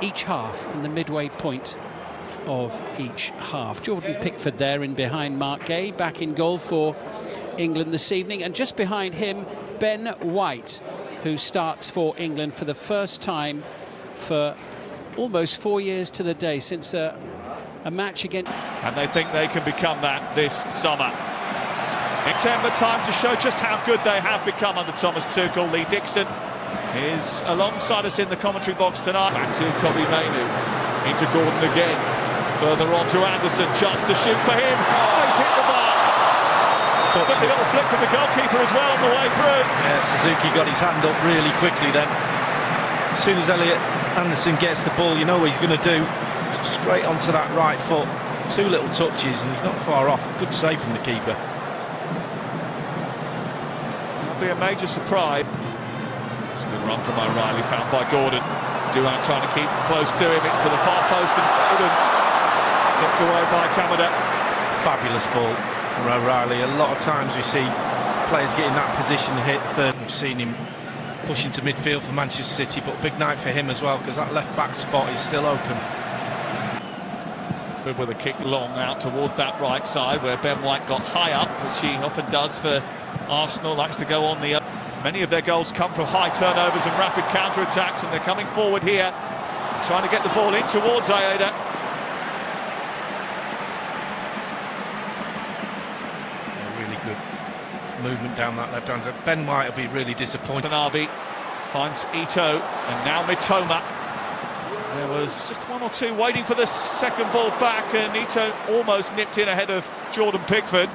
each half, in the midway point of each half. Jordan Pickford there in behind Mark Gay, back in goal for England this evening, and just behind him Ben White, who starts for England for the first time for almost 4 years to the day since a match against... And they think they can become that this summer. September time to show just how good they have become under Thomas Tuchel. Lee Dixon is alongside us in the commentary box tonight. Back to Kobe Mainu, into Gordon again, further on to Anderson, chance to shoot for him. Oh, he's hit the bar. Took a little flick from the goalkeeper as well on the way through. Yeah, Suzuki got his hand up really quickly then. As soon as Elliot Anderson gets the ball, you know what he's going to do. Straight onto that right foot. 2 little touches and he's not far off. Good save from the keeper. It'll be a major surprise. It's a good run from O'Reilly, found by Gordon. Durant trying to keep close to him. It's to the far post and Foden. Kicked away by Kamada. Fabulous ball from O'Reilly. A lot of times we see players getting that position to hit third. We've seen him pushing to midfield for Manchester City, but big night for him as well, because that left back spot is still open. With a kick long out towards that right side where Ben White got high up, which he often does for Arsenal, likes to go on the... Many of their goals come from high turnovers and rapid counter-attacks, and they're coming forward here, trying to get the ball in towards Aida. Really good movement down that left-hand side. Ben White will be really disappointed. Nabi finds Ito, and now Mitoma. There was just 1 or 2 waiting for the second ball back, and Ito almost nipped in ahead of Jordan Pickford.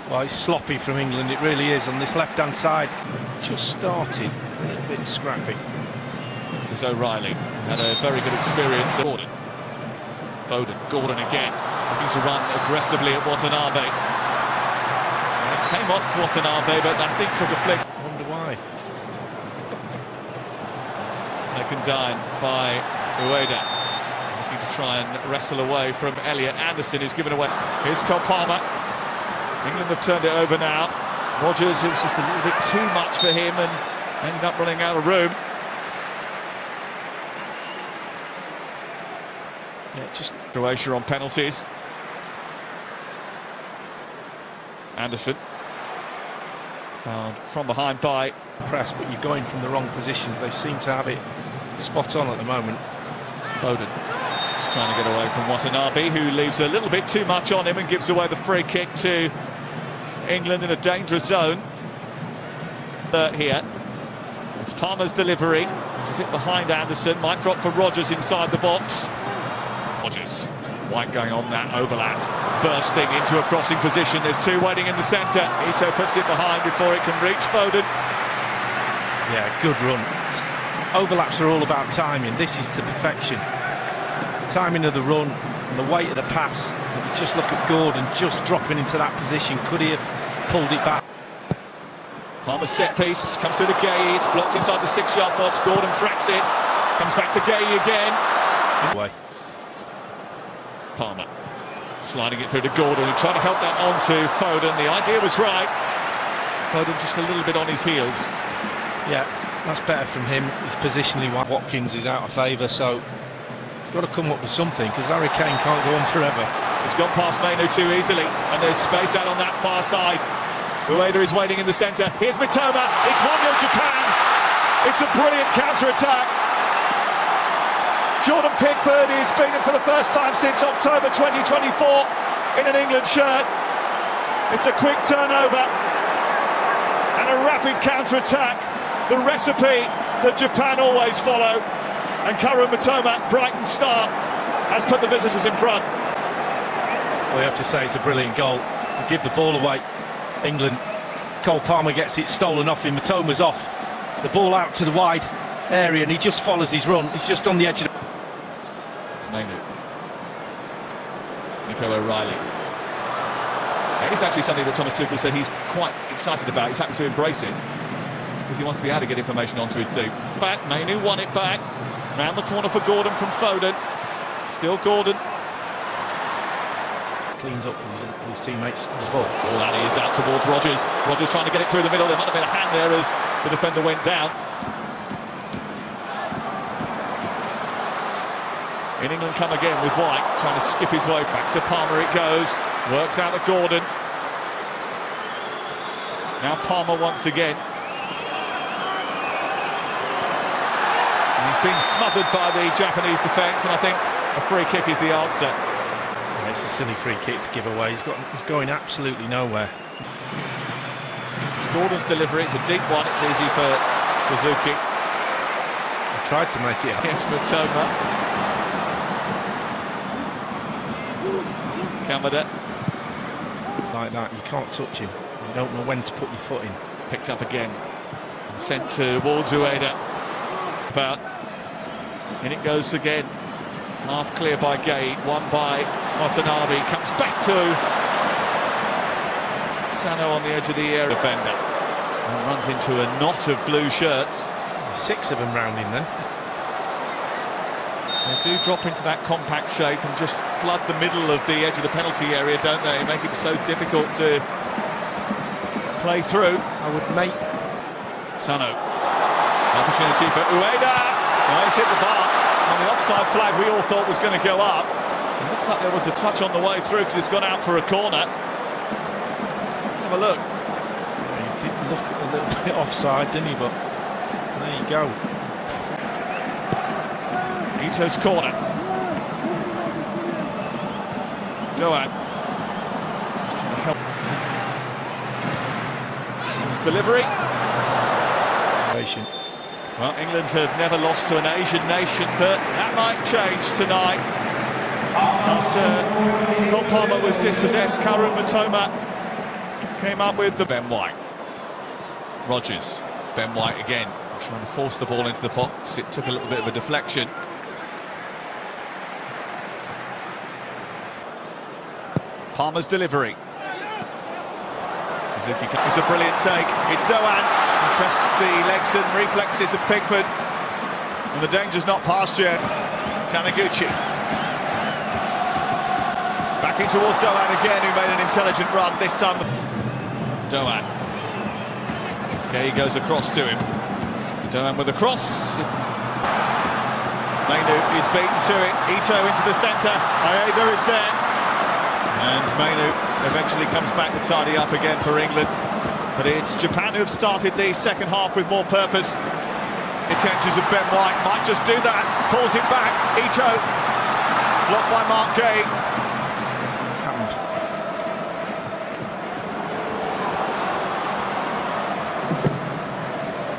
Well, it's sloppy from England, it really is, on this left-hand side. Just started a little bit scrappy. This is O'Reilly, had a very good experience. Gordon, Gordon again, looking to run aggressively at Watanabe. And it came off Watanabe, but I think took a flick. I wonder why. Taken down by Ueda, looking to try and wrestle away from Elliot Anderson, who's given away. Here's Cole Palmer. England have turned it over now. Rodgers, it was just a little bit too much for him and ended up running out of room. Yeah, just Croatia on penalties. Anderson found from behind by press, but you're going from the wrong positions. They seem to have it spot on at the moment. Foden just trying to get away from Watanabe, who leaves a little bit too much on him and gives away the free kick to England in a dangerous zone. Here it's Palmer's delivery. He's a bit behind Anderson, might drop for Rodgers inside the box. Rodgers, White going on that overlap, bursting into a crossing position. There's 2 waiting in the centre. Ito puts it behind before it can reach Foden. Yeah, good run. Overlaps are all about timing. This is to perfection. The timing of the run and the weight of the pass. You just look at Gordon just dropping into that position. Could he have pulled it back? Palmer's set piece comes through to Gay. It's blocked inside the 6-yard box. Gordon cracks it. Comes back to Gay again. Way. Palmer sliding it through to Gordon and trying to help that on to Foden. The idea was right. Foden just a little bit on his heels. Yeah, that's better from him. He's positionally Watkins is out of favour, so he's got to come up with something, because Harry Kane can't go on forever. He's gone past Mainu too easily, and there's space out on that far side. Ueda is waiting in the centre. Here's Mitoma. It's 1-0 Japan. It's a brilliant counter-attack. Jordan Pickford is beaten for the first time since October 2024 in an England shirt. It's a quick turnover and a rapid counter-attack. The recipe that Japan always follow. And Kaoru Mitoma, Brighton star, has put the visitors in front. Well, you have to say it's a brilliant goal. They give the ball away. England, Cole Palmer gets it stolen off him. Mitoma's off. The ball out to the wide area and he just follows his run. He's just on the edge of the... It's Mainu. Nico O'Reilly. It's actually something that Thomas Tuchel said he's quite excited about. He's happy to embrace it, because he wants to be able to get information onto his team. Back, Mainu won it back. Round the corner for Gordon from Foden. Still Gordon. Cleans up for his teammates. Ball that is out towards Rodgers. Rodgers trying to get it through the middle. There might have been a hand there as the defender went down. In England come again with White, trying to skip his way back to Palmer it goes, works out to Gordon. Now Palmer once again. And he's being smothered by the Japanese defence, and I think a free kick is the answer. Yeah, it's a silly free kick to give away. He's going absolutely nowhere. It's Gordon's delivery, it's a deep one, it's easy for Suzuki. He tried to make it up. It's Mitoma. Kamada. Like that, you can't touch him. You don't know when to put your foot in. Picked up again and sent towards Ueda. But in it goes again. Half clear by Gay, one by Watanabe. Comes back to Sano on the edge of the area. Defender. And runs into a knot of blue shirts. 6 of them round him then. They do drop into that compact shape and just flood the middle of the edge of the penalty area, don't they? Make it so difficult to play through. I would make Sano. Opportunity for Ueda. Oh, he's hit the bar on the offside flag we all thought was going to go up. It looks like there was a touch on the way through because it's gone out for a corner. Let's have a look. Yeah, he did look a little bit offside, didn't he? But there you go. Ito's corner. Doan. His delivery. Well, England have never lost to an Asian nation, but that might change tonight. After Cole Palmer was dispossessed, Kaoru Mitoma came up with the Ben White. Rodgers. Ben White again, trying to force the ball into the box. It took a little bit of a deflection. Palmer's delivery. Suzuki, it's a brilliant take. It's Doan. He tests the legs and reflexes of Pickford. And the danger's not past yet. Taniguchi. Back in towards Doan again, who made an intelligent run. This time, Doan. Okay, he goes across to him. Doan with a cross. Mainu is beaten to it. Ito into the centre. Aida is there. And Mainu eventually comes back to tidy up again for England. But it's Japan who have started the second half with more purpose. Intentions of Ben White might just do that. Pulls it back. Ito. Blocked by Mark Gay.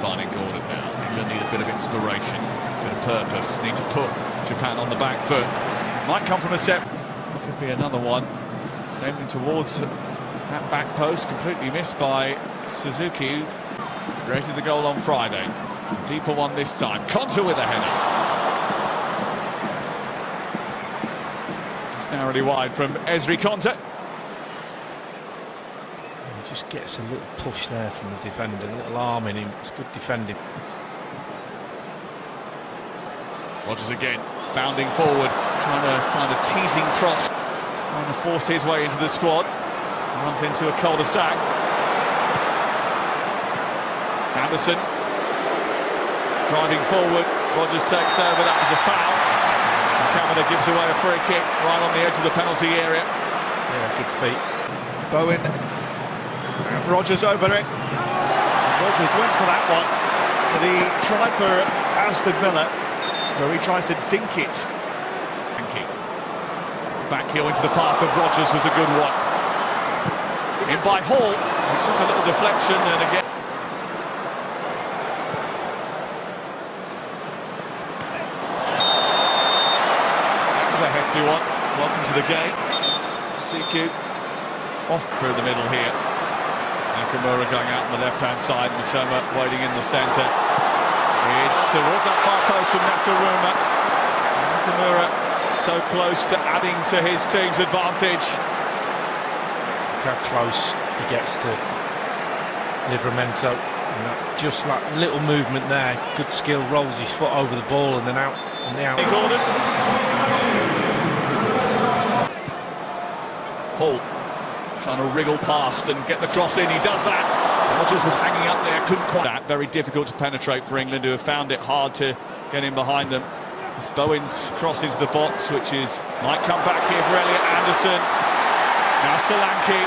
Finding Gordon now. England need a bit of inspiration, a bit of purpose. Need to put Japan on the back foot. Might come from a set. Could be another one. Aiming towards that back post, completely missed by Suzuki, who created the goal on Friday. It's a deeper one this time. Konta with a header. Just narrowly wide from Ezri Konta. He just gets a little push there from the defender, a little arm in him. It's good defending. Rodgers again, bounding forward, trying to find a teasing cross. Trying to force his way into the squad. Runs into a cul-de-sac. Anderson driving forward. Rodgers takes over. That was a foul. Kamada gives away a free kick right on the edge of the penalty area. Yeah, good feet. Bowen. And Rodgers over it. Rodgers went for that one. But he tried for Aston Villa, where he tries to dink it. Back heel into the path of Rodgers was a good one. In by Hall, he took a little deflection and again. That was a hefty one. Welcome to the game. Siku off through the middle here. Nakamura going out on the left-hand side. Mitoma waiting in the centre. It's towards that far post from Nakamura. Nakamura so close to adding to his team's advantage. Look how close he gets to Livramento. And that, just like little movement there, good skill, rolls his foot over the ball and then out on the out. Hall trying to wriggle past and get the cross in. He does that. Rodgers was hanging up there, couldn't quite. That very difficult to penetrate for England, who have found it hard to get in behind them. As Bowens cross into the box, which might come back here for Elliot Anderson. Now Solanke.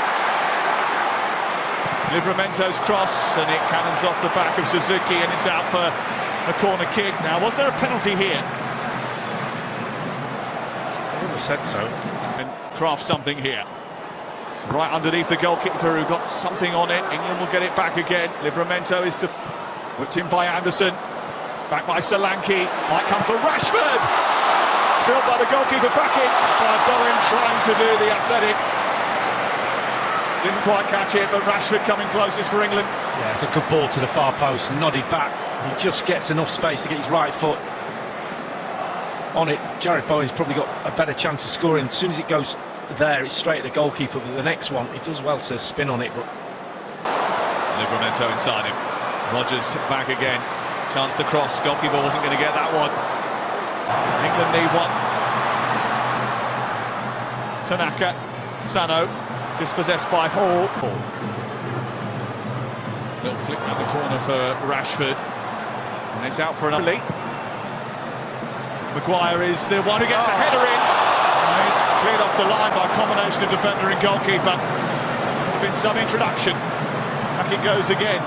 Livramento's cross, and it cannons off the back of Suzuki, and it's out for a corner kick. Now, was there a penalty here? I would have said so. And craft something here. It's right underneath the goalkeeper, who got something on it. England will get it back again. Livramento is whipped in by Anderson. Back by Solanke. Might come for Rashford. Spilled by the goalkeeper, back in by Bowen, trying to do the athletic. Didn't quite catch it, but Rashford coming closest for England. Yeah, it's a good ball to the far post, nodded back. He just gets enough space to get his right foot on it. Jarrod Bowen's probably got a better chance of scoring. As soon as it goes there, it's straight at the goalkeeper, but the next one, he does well to spin on it. But Livramento inside him. Rodgers back again. Chance to cross. Goalkeeper wasn't going to get that one. England need one. Tanaka. Sano. Dispossessed by Hall. Little flick round the corner for Rashford. And it's out for another. Maguire is the one who gets the header in. And it's cleared off the line by a combination of defender and goalkeeper. Been some introduction. Back it goes again.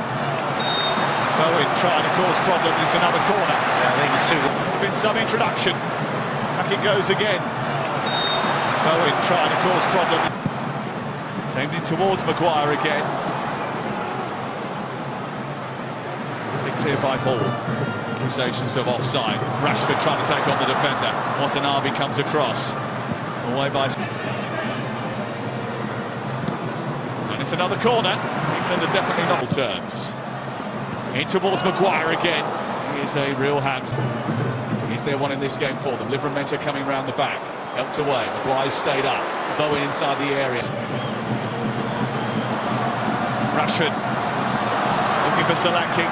Bowen trying to cause problems. It's another corner. yeah, I think it's suited. Been some introduction. Back it goes again. Bowen trying to cause problems. Aimed in towards Maguire again. Really clear by Hall. Accusations of offside. Rashford trying to take on the defender. Watanabe comes across. Away by... And it's another corner. England are definitely not terms. In towards Maguire again. He is a real handful. He's their one in this game for them. Livramento coming round the back. Helped away. Maguire's stayed up. Bowen inside the area. Rashford looking for Solanke.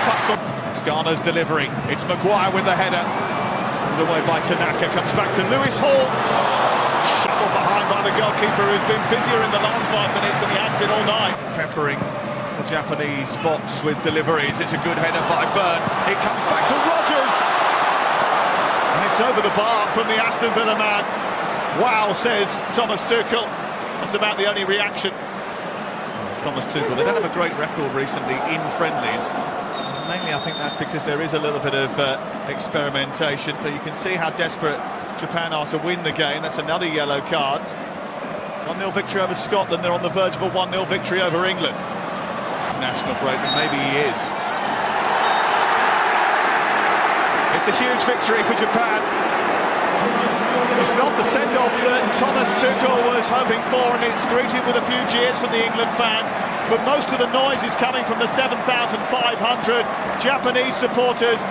Tussle. It's Garner's delivery. It's Maguire with the header. Pulled away by Tanaka. Comes back to Lewis Hall. Shuffled behind by the goalkeeper, who's been busier in the last 5 minutes than he has been all night. Peppering the Japanese box with deliveries. It's a good header by Byrne. It comes back to Rodgers. And it's over the bar from the Aston Villa man. Wow, says Thomas Tuchel. That's about the only reaction. Thomas Tuchel, they don't have a great record recently in friendlies. Mainly I think that's because there is a little bit of experimentation, but you can see how desperate Japan are to win the game. That's another yellow card. 1-0 victory over Scotland. They're on the verge of a 1-0 victory over England. National break, and maybe he is. It's a huge victory for Japan. It's not the send-off that Thomas Tuchel was hoping for, and it's greeted with a few jeers from the England fans, but most of the noise is coming from the 7,500 Japanese supporters.